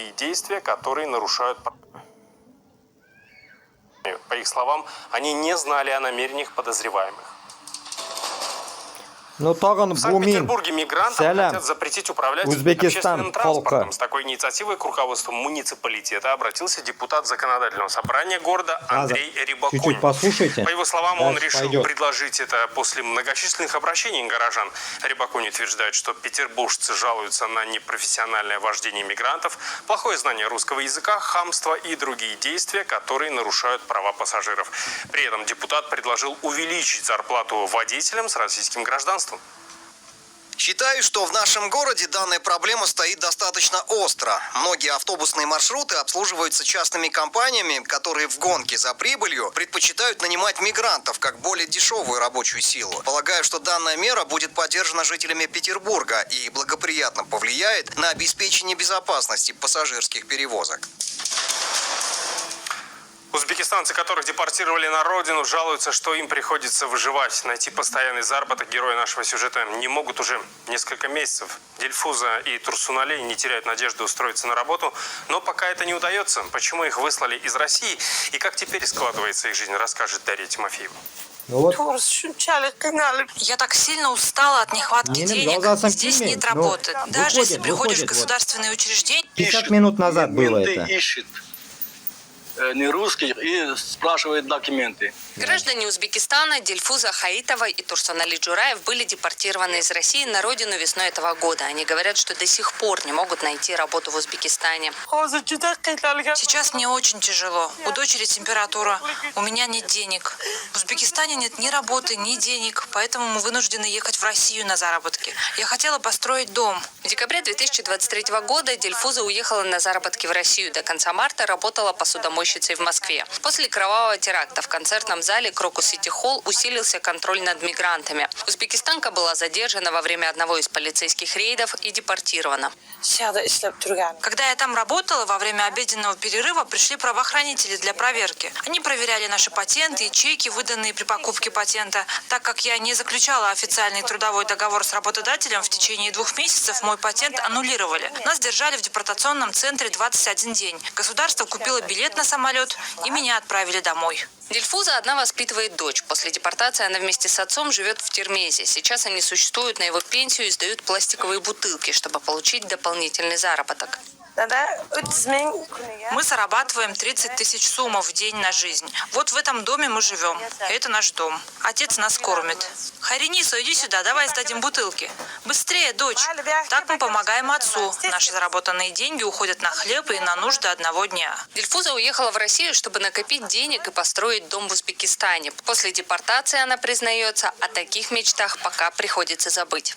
другие действия, которые нарушают права. По их словам, они не знали о намерениях подозреваемых. В Санкт-Петербурге мигрантам хотят запретить управлять общественным транспортом. С такой инициативой к руководству муниципалитета обратился депутат законодательного собрания города Андрей Рябакунь. Чуть-чуть послушайте. По его словам, он решил предложить это после многочисленных обращений горожан. Рябакунь утверждает, что петербуржцы жалуются на непрофессиональное вождение мигрантов, плохое знание русского языка, хамство и другие действия, которые нарушают права пассажиров. При этом депутат предложил увеличить зарплату водителям с российским гражданством. Считаю, что в нашем городе данная проблема стоит достаточно остро. Многие автобусные маршруты обслуживаются частными компаниями, которые в гонке за прибылью предпочитают нанимать мигрантов как более дешевую рабочую силу. Полагаю, что данная мера будет поддержана жителями Петербурга и благоприятно повлияет на обеспечение безопасности пассажирских перевозок. Узбекистанцы, которых депортировали на родину, жалуются, что им приходится выживать. Найти постоянный заработок герои нашего сюжета не могут уже несколько месяцев. Дильфуза и Турсунали не теряют надежды устроиться на работу, но пока это не удается. Почему их выслали из России и как теперь складывается их жизнь, расскажет Дарья Тимофеева. Я так сильно устала от нехватки денег. Здесь нет работы. Даже если приходишь в государственные учреждения... 50 минут назад было это. Не русский и спрашивает документы. Граждане Узбекистана Дильфуза Хаитова и Турсунали Джураев были депортированы из России на родину весной этого года. Они говорят, что до сих пор не могут найти работу в Узбекистане. Сейчас мне очень тяжело. У дочери температура, у меня нет денег. В Узбекистане нет ни работы, ни денег, поэтому мы вынуждены ехать в Россию на заработки. Я хотела построить дом. В декабре 2023 года Дильфуза уехала на заработки в Россию. До конца марта работала посудомойщицей в Москве. После кровавого теракта в концертном зале Крокус Сити Холл усилился контроль над мигрантами. Узбекистанка была задержана во время одного из полицейских рейдов и депортирована. Когда я там работала, во время обеденного перерыва пришли правоохранители для проверки. Они проверяли наши патенты и чеки, выданные при покупке патента. Так как я не заключала официальный трудовой договор с работодателем, в течение 2 месяцев мой патент аннулировали. Нас держали в депортационном центре 21 день. Государство купило билет на самолет и меня отправили домой. Дильфуза одна воспитывает дочь. После депортации она вместе с отцом живет в Термезе. Сейчас они существуют на его пенсию и сдают пластиковые бутылки, чтобы получить дополнительный заработок. Мы зарабатываем 30 тысяч сумов в день на жизнь. Вот в этом доме мы живем. Это наш дом. Отец нас кормит. Харинисо, иди сюда, давай сдадим бутылки. Быстрее, дочь. Так мы помогаем отцу. Наши заработанные деньги уходят на хлеб и на нужды одного дня. Дильфуза уехала в Россию, чтобы накопить денег и построить дом в Узбекистане. После депортации она признается, о таких мечтах пока приходится забыть.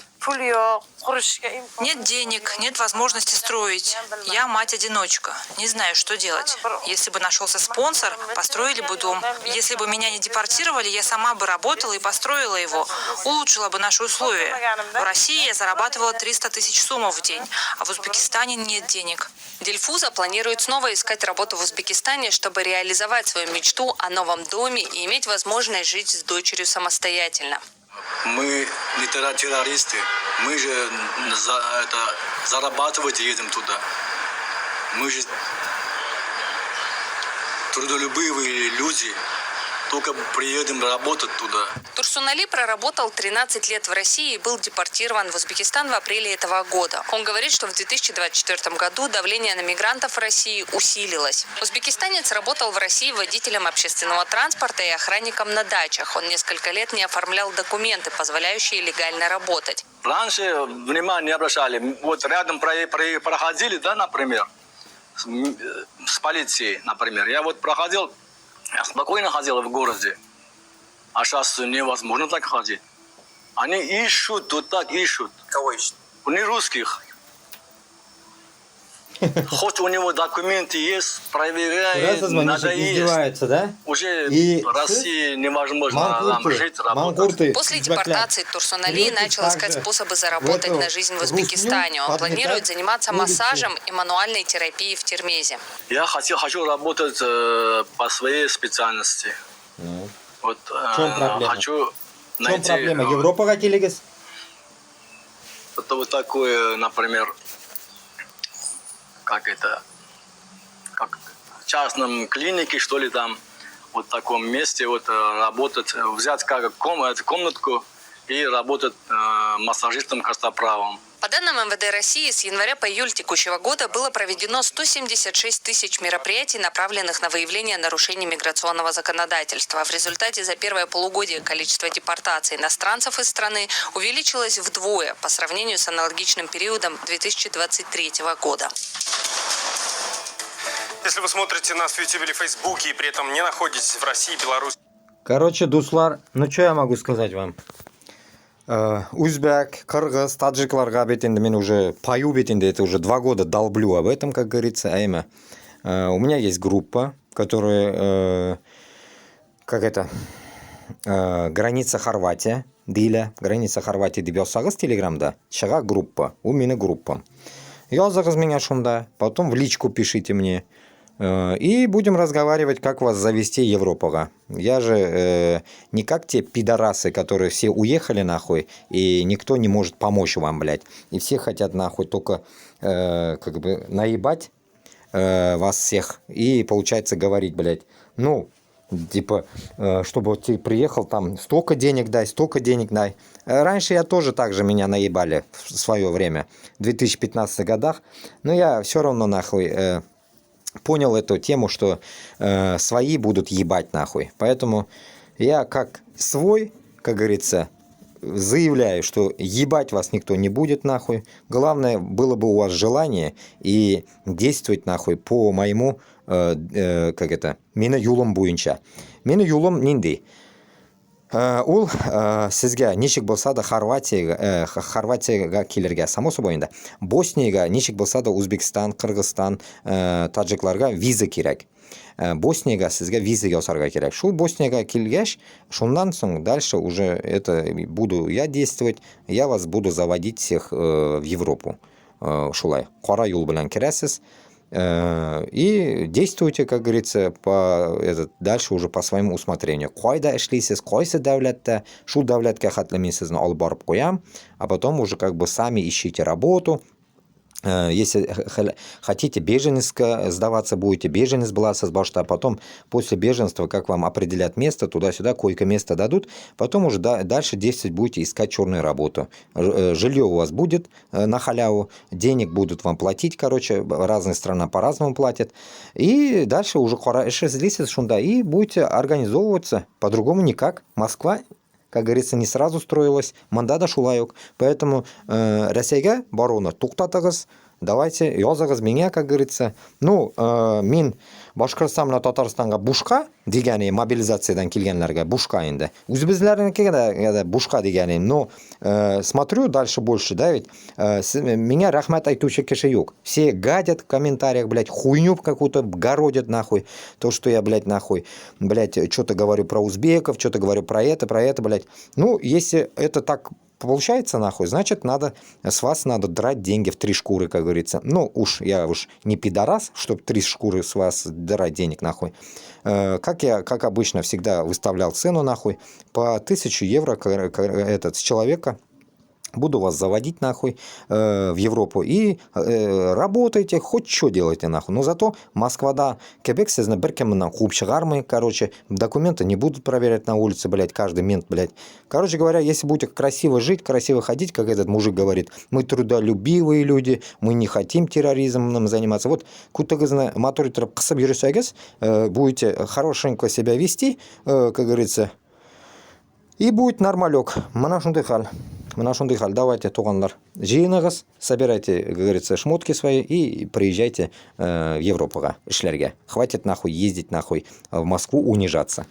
Нет денег, нет возможности строить. Я мать-одиночка. Не знаю, что делать. Если бы нашелся спонсор, построили бы дом. Если бы меня не депортировали, я сама бы работала и построила его. Улучшила бы наши условия. В России я зарабатывала 300 тысяч сумов в день, а в Узбекистане нет денег. Дильфуза планирует снова искать работу в Узбекистане, чтобы реализовать свою мечту о новом доме и иметь возможность жить с дочерью самостоятельно. Мы не террористы, мы же зарабатывать едем туда. Мы же трудолюбивые люди, только приедем работать туда. Турсунали проработал 13 лет в России и был депортирован в Узбекистан в апреле этого года. Он говорит, что в 2024 году давление на мигрантов в России усилилось. Узбекистанец работал в России водителем общественного транспорта и охранником на дачах. Он несколько лет не оформлял документы, позволяющие легально работать. Раньше внимания не обращали. Вот рядом проходили, да, например, с полицией, например. Я вот проходил, я спокойно ходил в городе, а сейчас невозможно так ходить. Они ищут, вот так ищут. Кого ищут? Не русских. Хоть у него документы есть, проверяет, надо есть. Да? Уже в России невозможно нам жить, работать. После депортации Турсунали начал искать способы заработать на жизнь в Узбекистане. Он планирует заниматься массажем и мануальной терапией в Термезе. Я хочу работать по своей специальности. Вот, в чем проблема? Хочу в чем проблема? Европа какие-либо? Это вот такое, например, как это, как в частном клинике, что ли, там, вот в таком месте вот работать, взять как комнатку и работать массажистом-костоправом. По данным МВД России, с января по июль текущего года было проведено 176 тысяч мероприятий, направленных на выявление нарушений миграционного законодательства. В результате за первое полугодие количество депортаций иностранцев из страны увеличилось вдвое по сравнению с аналогичным периодом 2023 года. Если вы смотрите нас в YouTube или Фейсбуке и при этом не находитесь в России, Беларуси... Короче, дуслар, ну что я могу сказать вам? Узбек, кыргыз, таджикларға бетінде мен уже пою бетінде, это уже 2 года долблю об этом, как говорится. У меня есть группа, которая, граница Хорватия, Диля, граница Хорватии деп жазсаңыз телеграмда, шыға группа, у меня группа. Жазыңыз меня шунда, потом в личку пишите мне. И будем разговаривать, как вас завести Европага. Я же не как те пидорасы, которые все уехали нахуй, и никто не может помочь вам, блядь. И все хотят нахуй только наебать вас всех. И получается говорить, блядь, ну, типа, чтобы вот ты приехал, там, столько денег дай. Раньше я тоже так же меня наебали в свое время, в 2015 годах. Но я все равно нахуй... понял эту тему, что свои будут ебать нахуй. Поэтому я как свой, как говорится, заявляю, что ебать вас никто не будет нахуй. Главное, было бы у вас желание и действовать нахуй по моему, мені юлым бойынша. Мені юлым нендей? Ол сізге нешік болса да Хорватияға келерге, само собой енді. Боснияға нешік болса да Өзбекстан, Қырғызстан, таджикларға виза керек. Боснияға сізге виза жасарға керек. Шул Боснияға келгеш, шундан соң дальше уже это буду я действовать, я вас буду заводить всех в Европу. Шулай, қара юл білән кересіз. И действуйте, как говорится, дальше уже по своему усмотрению. Қайда эшлейсіз, қайсы дәулетті, шул дәулетке хәтлі мен сізні алып барып қоям, а потом уже как бы сами ищите работу. Если хотите беженецко сдаваться будете, беженец боласыз башта, а потом после беженства, как вам определят место, туда-сюда, койко-место дадут, потом уже дальше действовать будете искать черную работу. Жилье у вас будет на халяву, денег будут вам платить, короче, разные страны по-разному платят. И дальше уже и будете организовываться, по-другому никак. Москва, как говорится, не сразу строилась, мандада шулайок. Поэтому Россияға баруны тоқтатыңыз, давайте жазыңыз меня, как говорится. Ну, мен Башқұртстан мен Татарстанға бушқа дегені, мобилизациядан келгенлерге бушқа енді. Өзбектерге де бушқа дегені. Но смотрю дальше больше, да, ведь меня рахмат айтучы кіші yok. Все гадят в комментариях, блядь, хуйню какую-то городят нахуй. То, что я, блядь, нахуй, блядь, что-то говорю про узбеков, что-то говорю про это, блядь. Ну, если это так получается нахуй, значит, с вас надо драть деньги в 3 шкуры, как говорится. Ну, я не пидорас, чтобы 3 шкуры с вас драть денег нахуй. Как обычно, всегда выставлял цену нахуй по 1000 евро с человека. Буду вас заводить нахуй в Европу и работайте, хоть что делайте нахуй. Но зато Москвада, Кебек, сезне беркемна клуб шығармай, короче, документы не будут проверять на улице, блядь, каждый мент, блядь. Короче говоря, если будете красиво жить, красиво ходить, как этот мужик говорит, мы трудолюбивые люди, мы не хотим терроризмом заниматься. Вот кутагызны моторитер қысып жүрсеңіз, будете хорошенько себя вести, как говорится, и будет нормалек. Мына шундай хал. Давайте, туғанлар, жиынығыз, собирайте, как говорится, шмотки свои и приезжайте в Европаға, ішлерге. Хватит нахуй ездить нахуй в Москву унижаться.